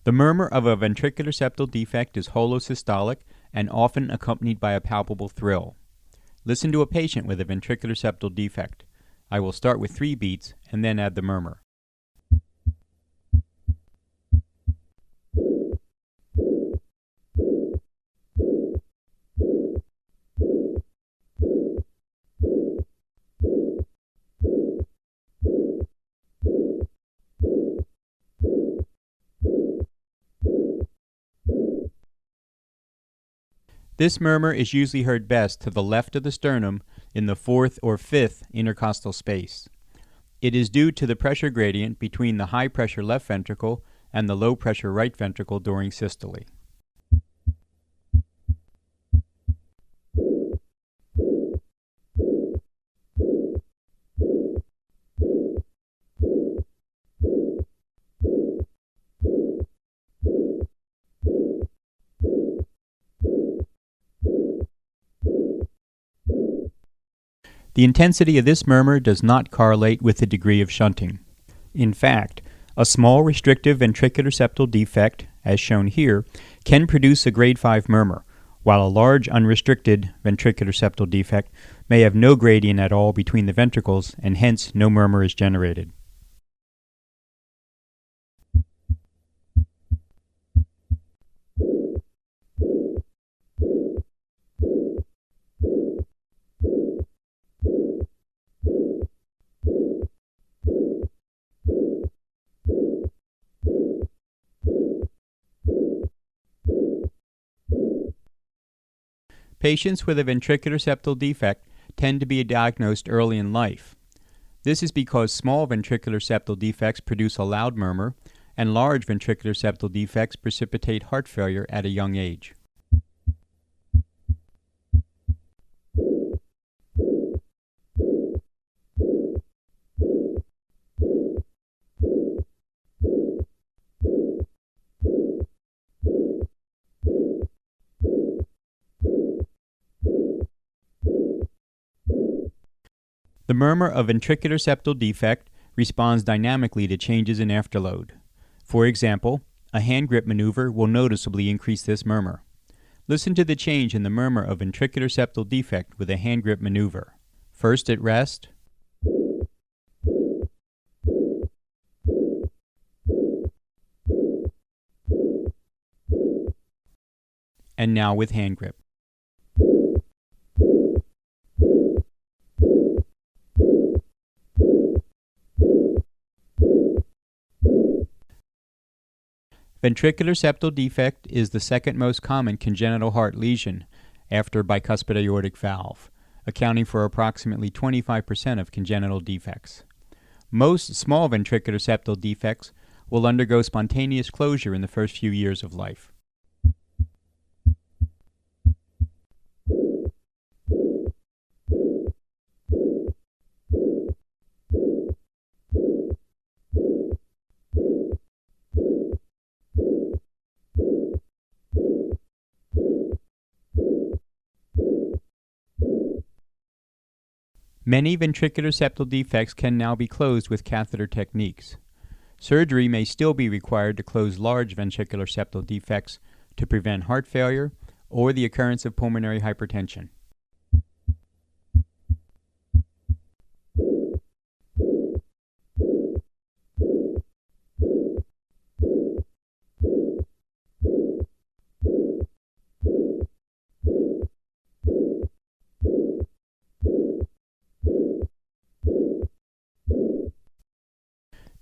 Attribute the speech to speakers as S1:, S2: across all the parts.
S1: The murmur of a ventricular septal defect is holosystolic and often accompanied by a palpable thrill. Listen to a patient with a ventricular septal defect. I will start with 3 beats and then add the murmur. This murmur is usually heard best to the left of the sternum in the 4th or 5th intercostal space. It is due to the pressure gradient between the high pressure left ventricle and the low pressure right ventricle during systole. The intensity of this murmur does not correlate with the degree of shunting. In fact, a small restrictive ventricular septal defect, as shown here, can produce a grade 5 murmur, while a large unrestricted ventricular septal defect may have no gradient at all between the ventricles and hence no murmur is generated. Patients with a ventricular septal defect tend to be diagnosed early in life. This is because small ventricular septal defects produce a loud murmur, and large ventricular septal defects precipitate heart failure at a young age. The murmur of ventricular septal defect responds dynamically to changes in afterload. For example, a hand grip maneuver will noticeably increase this murmur. Listen to the change in the murmur of ventricular septal defect with a hand grip maneuver. First at rest, and now with hand grip. Ventricular septal defect is the second most common congenital heart lesion after bicuspid aortic valve, accounting for approximately 25% of congenital defects. Most small ventricular septal defects will undergo spontaneous closure in the first few years of life. Many ventricular septal defects can now be closed with catheter techniques. Surgery may still be required to close large ventricular septal defects to prevent heart failure or the occurrence of pulmonary hypertension.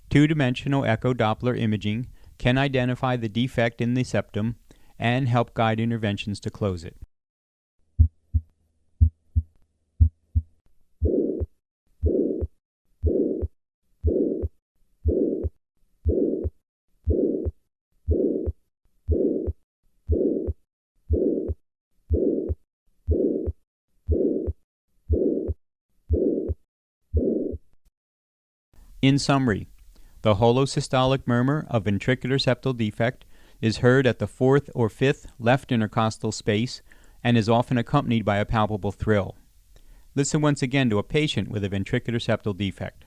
S1: Two-dimensional echo Doppler imaging can identify the defect in the septum and help guide interventions to close it. In summary, the holosystolic murmur of ventricular septal defect is heard at the 4th or 5th left intercostal space and is often accompanied by a palpable thrill. Listen once again to a patient with a ventricular septal defect.